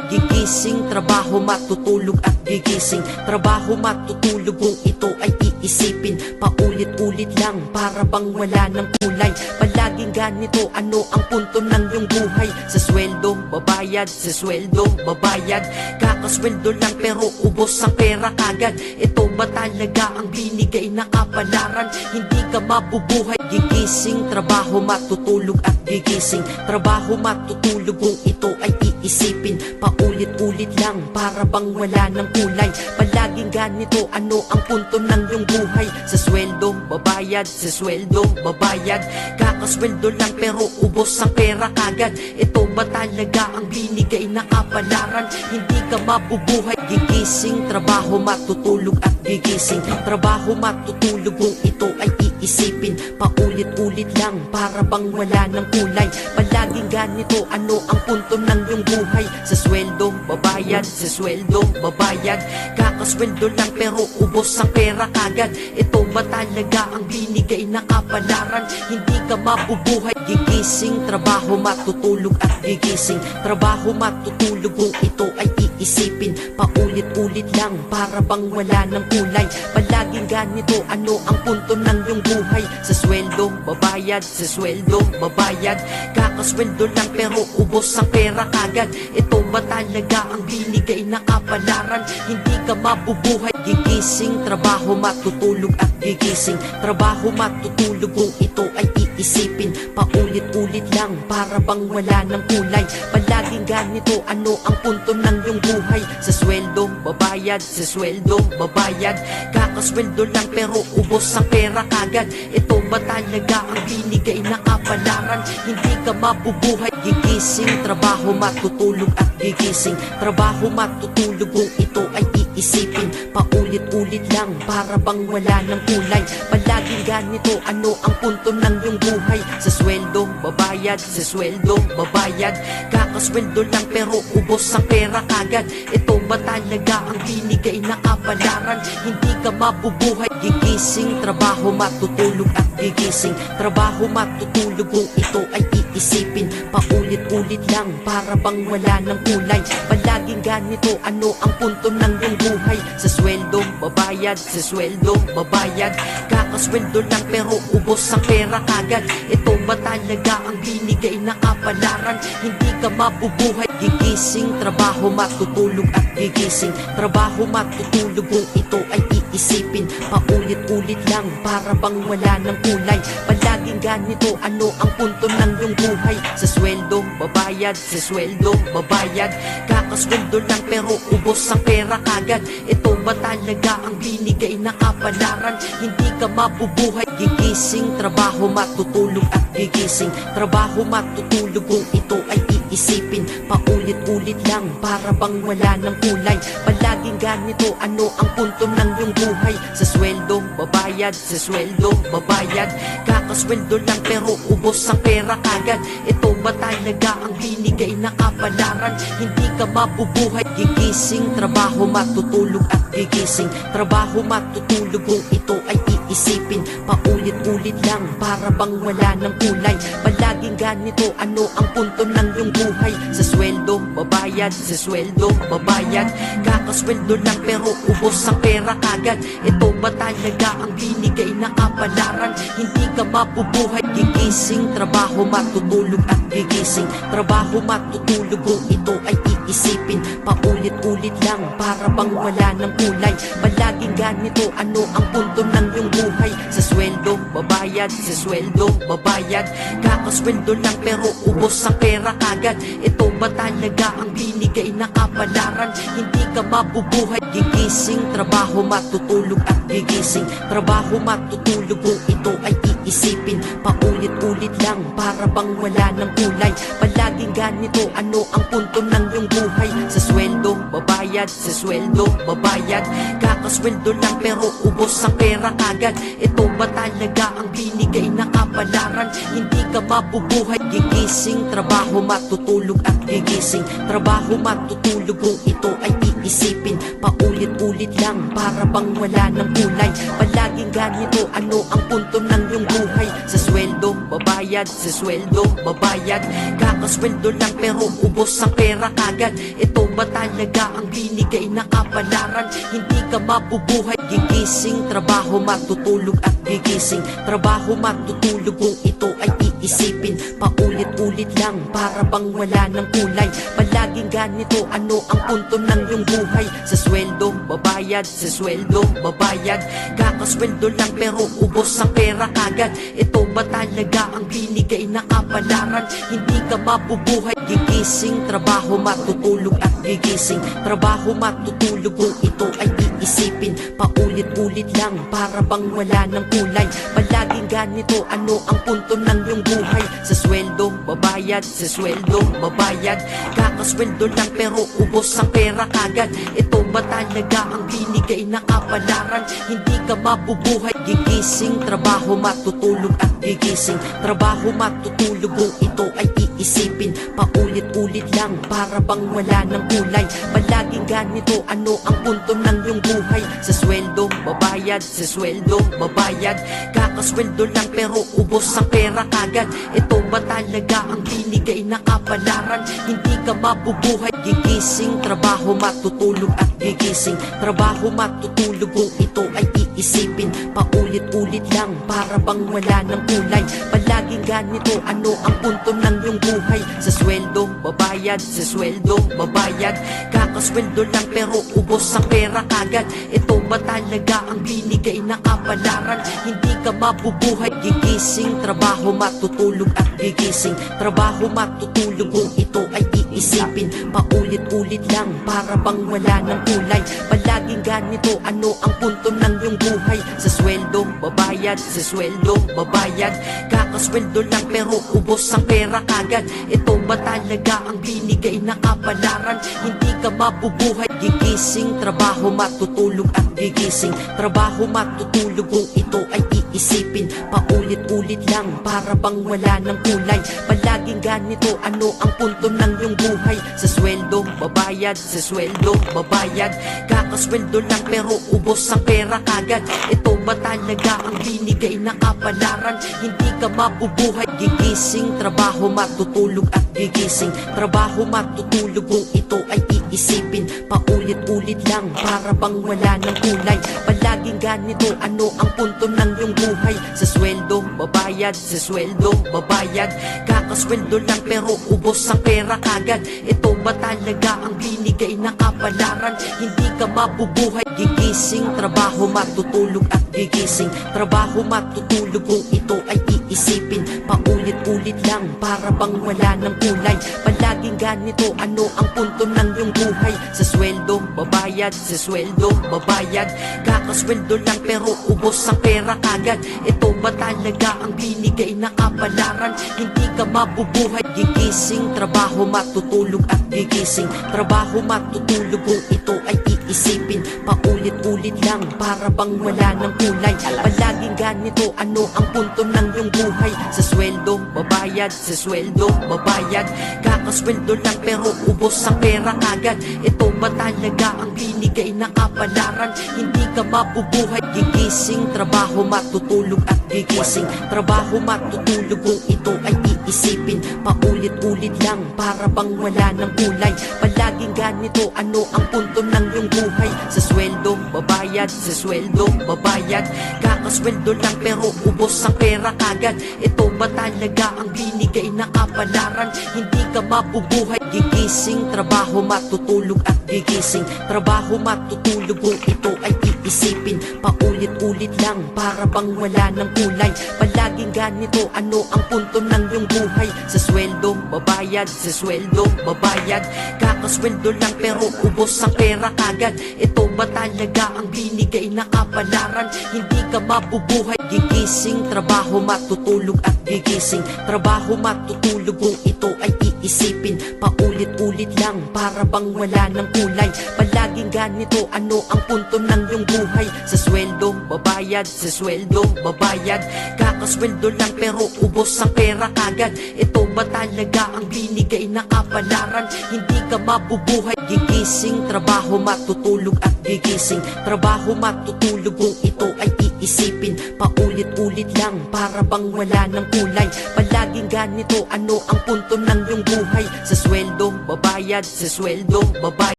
Gigising, trabaho, matutulog at gigising. Trabaho, matutulog kung ito ay iisipin. Paulit-ulit lang para bang wala ng kulay. Palaging ganito, ano ang punto ng iyong buhay? Sa sweldo, babayad, sa sweldo, babayad. Kakasweldo lang pero ubos ang pera kagad. Ito ba talaga ang binigay na kapalaran? Hindi ka mabubuhay. Gigising, trabaho, matutulog at gigising. Trabaho, matutulog kung ito ay iisipin. Paulit-ulit lang para bang wala ng kulay. Palaging ganito, ano ang punto ng iyong buhay? Sa sweldo, babayad, sa sweldo, babayad. Kakasweldo lang pero ubos ang pera kagad. Ito ba talaga ang binigay na kapalaran? Hindi ka mabubuhay. Gigising, trabaho, matutulog at gigising. Trabaho, matutulog kung ito ay iisipin. Paulit-ulit lang para bang wala ng kulay. Palaging ganito, ano ang punto ng iyong buhay? Sa sweldo, babayad, sa sweldo, babayad. Kakasweldo lang pero ubos ang pera kagad. Ito ba talaga ang binigay na kapalaran? Hindi ka mabubuhay. Gigising, trabaho, matutulog at gigising. Trabaho, matutulog kung ito ay iisipin. Paulit-ulit lang para bang wala ng kulay. Palaging ganito, ano ang punto ng iyong buhay? Sa sweldo, babayad, sa sweldo, babayad. Kakasweldo lang pero ubos ang pera kagad. Ito ba talaga ang binigay na kapalaran? Hindi ka mabubuhay. Gigising, trabaho, matutulog at gigising. Trabaho, matutulog kung ito ay iisipin. Paulit-ulit lang para bang wala ng kulay. Palaging ganito, ano ang punto ng iyong buhay? Sa sweldo, babayad, sa sweldo, babayad. Kakasweldo lang pero ubos ang pera kagad. Ito ba talaga ang binigay na kapalaran? Hindi ka mabubuhay. Gigising, trabaho, matutulog at gigising. Trabaho, matutulog kung ito ay iisipin. Paulit-ulit lang para bang wala ng kulay. Palaging ganito, ano ang punto ng iyong buhay? Sa sweldo, babayad, sa sweldo, babayad. Kakasweldo lang pero ubos ang pera kagad. Ito ba talaga ang binigay na kapalaran? Hindi ka mabubuhay. Gigising, trabaho, matutulog at gigising. Trabaho, matutulog kung ito ay iisipin. Paulit-ulit lang para bang wala ng kulay. Palaging ganito, ano ang punto ng iyong buhay? Sa sweldo, babayad, sa sweldo, babayad. Kakasweldo lang pero ubos ang pera kagad. Ito ba talaga ang binigay na kapalaran? Hindi ka mabubuhay. Gigising, trabaho, matutulog at gigising. Trabaho, matutulog kung ito ay iisipin. Paulit-ulit lang para bang wala ng kulay. Palaging ganito, ano ang punto ng iyong buhay? Sa sweldo, babayad, sa sweldo, babayad. Kakasweldo lang pero ubos ang pera kagad. Ito ba talaga ang binigay na kapalaran? Hindi ka mabubuhay. Gigising, trabaho, matutulog at gigising. Trabaho, matutulog kung ito ay iisipin. Paulit-ulit lang para bang wala ng kulay. Palaging ganito, ano ang punto ng iyong buhay? Sa sweldo, babayad, sa sweldo, babayad. Kakasweldo lang pero ubos ang pera kagad. Ito ba talaga ang binigay na kapalaran? Hindi ka mabubuhay. Gigising, trabaho, matutulog at gigising. Trabaho, matutulog kung ito ay iisipin. Paulit-ulit lang para bang wala ng kulay. Palaging ganito, ano ang punto ng iyong buhay? Sa sweldo, babayad, sa sweldo, babayad. Kakasweldo lang pero ubos ang pera kagad. Ito ba talaga ang binigay na kapalaran? Hindi ka mabubuhay. Gigising, trabaho, matutulog at gigising. Trabaho, matutulog kung ito ay iisipin. Paulit-ulit lang para bang wala ng kulay. Palaging ganito, ano ang punto ng iyong buhay? Sa sweldo, babayad, sa sweldo, babayad. Kakasweldo lang pero ubos ang pera kagad. Ito ba talaga ang binigay na kapalaran? Hindi ka mabubuhay. Gigising, trabaho, matutulog at gigising. Trabaho, matutulog kung ito ay iisipin. Paulit-ulit lang para bang wala ng kulay. Palaging ganito, ano ang punto ng iyong buhay? Sa sweldo, babayad, sa sweldo, babayad. Kakasweldo lang pero ubos ang pera kagad. Ito ba talaga ang binigay na kapalaran? Hindi ka mabubuhay. Gigising, trabaho, matutulog at gigising. Trabaho, matutulog kung ito ay iisipin. Paulit-ulit lang para bang wala ng kulay. Palaging ganito, ano ang punto ng iyong buhay. Sa sweldo, babayad, sa sweldo, babayad. Kakasweldo lang pero ubos ang pera kagad. Ito ba talaga ang binigay na kapalaran? Hindi ka mabubuhay, gigising. Trabaho, matutulog at gigising. Trabaho, matutulog kung ito ay iisipin. Paulit-ulit lang para bang wala ng kulay. Palaging ganito, ano ang punto ng iyong buhay? Sa sweldo, babayad, sa sweldo, babayad. Kakasweldo lang pero ubos ang pera kagad. Ito ba talaga ang binigay na kapalaran? Hindi ka mabubuhay, gigising. Trabaho, matutulog at gigising. Trabaho, matutulog kung ito ay iisipin. Paulit-ulit lang para bang wala ng kulay. Palaging ganito, ano ang punto ng iyong buhay? Sa sweldo, babayad, sa sweldo, babayad. Kakasweldo lang pero ubos ang pera kagad. Ito ba talaga ang binigay na kapalaran? Hindi ka mabubuhay, gigising. Trabaho, matutulog at gigising. Trabaho, matutulog kung ito ay iisipin. Paulit-ulit lang para bang wala ng kulay. Palaging ganito, ano ang punto ng iyong buhay? Sa sweldo, babayad, sa sweldo, babayad. Kakasweldo lang pero ubos ang pera kagad. Ito ba talaga ang binigay na kapalaran? Hindi ka mabubuhay, gigising. Trabaho, matutulog at gigising. Trabaho, matutulog kung ito ay iisipin. Paulit-ulit lang para bang wala ng kulay. Palaging ganito, ano ang punto ng iyong buhay? Sa sweldo, babayad, sa sweldo, babayad. Kakasweldo lang pero ubos ang pera kagad. Ito ba talaga ang binigay na kapalaran? Hindi ka mabubuhay, gigising. Trabaho, matutulog at gigising. Trabaho, matutulog kung ito ay iisipin. Paulit-ulit lang para bang wala ng kulay. Palaging ganito, ano ang punto ng iyong buhay? Sa sweldo, babayad, sa sweldo, babayad. Kakasweldo lang pero ubos ang pera kagad. Ito ba talaga ang binigay na kapalaran? Hindi ka mabubuhay, gigising. Trabaho, matutulog at gigising. Trabaho, matutulog kung ito ay iisipin. Paulit-ulit lang para bang wala ng kulay. Palaging ganito, ano ang punto ng iyong buhay? Sa sweldo, babayad, sa sweldo, babayad. Kakasweldo lang pero ubos ang pera kagad. Ito ba talaga ang binigay na kapalaran? Hindi ka mabubuhay, gigising. Trabaho, matutulog at gigising. Trabaho, matutulog kung ito ay iisipin. Paulit-ulit lang para bang wala ng kulay. Palaging ganito, ano ang punto ng iyong buhay? Sa sweldo, babayad, sa sweldo, babayad. Kakasweldo lang pero ubos ang pera kagad. Ito ba talaga ang binigay na kapalaran? Hindi ka mabubuhay, gigising. Trabaho, matutulog at gigising. Trabaho, matutulog kung ito ay iisipin. Paulit-ulit lang para bang wala ng kulay. Palaging ganito, ano ang punto ng iyong buhay? Sa sweldo, babayad, sa sweldo, babayad. Kakasweldo lang pero ubos ang pera kagad. Ito ba talaga ang binigay na kapalaran? Hindi ka mabubuhay, gigising. Trabaho, matutulog at gigising. Trabaho, matutulog kung ito ay iisipin. Paulit-ulit lang para bang wala ng kulay. Palaging ganito, ano ang punto ng iyong buhay? Sa sweldo, babayad, sa sweldo, babayad. Kakasweldo lang pero ubos ang pera kagad. Ito ba talaga ang binigay na kapalaran? Hindi ka mabubuhay, gigising. Trabaho, matutulog at gigising. Trabaho, matutulog kung ito ay iisipin. Paulit-ulit lang para bang wala ng kulay. Palaging ganito, ano ang punto ng iyong buhay? Sa sweldo, babayad, sa sweldo, babayad. Kakasweldo lang pero ubos ang pera kagad. Ito ba talaga ang binigay na kapalaran? Hindi ka mabubuhay, gigising. Trabaho, matutulog at gigising. Trabaho, matutulog kung ito ay iisipin. Paulit-ulit lang para bang wala ng kulay. Palaging ganito, ano ang punto ng iyong buhay? Sa sweldo, babayad, sa sweldo, babayad. Kakasweldo lang pero ubos ang pera kagad. Ito ba talaga ang binigay na kapalaran? Hindi ka mabubuhay, gigising. Trabaho, matutulog at gigising. Trabaho, matutulog kung ito ay iisipin. Paulit-ulit lang para bang wala ng kulay. Palaging ganito, ano ang punto ng iyong buhay? Sa sweldo, babayad, sa sweldo, babayad. Kakasweldo lang pero ubos ang pera kagad. bayan. Ito ba talaga ang binigay na kapalaran? Hindi ka mabubuhay. Gigising, trabaho, matutulog at gigising. Trabaho, matutulog kung ito ay iisipin. Paulit-ulit lang para bang wala ng kulay. Palaging ganito, ano ang punto ng iyong buhay? Sa sweldo, babayad, sa sweldo, babayad.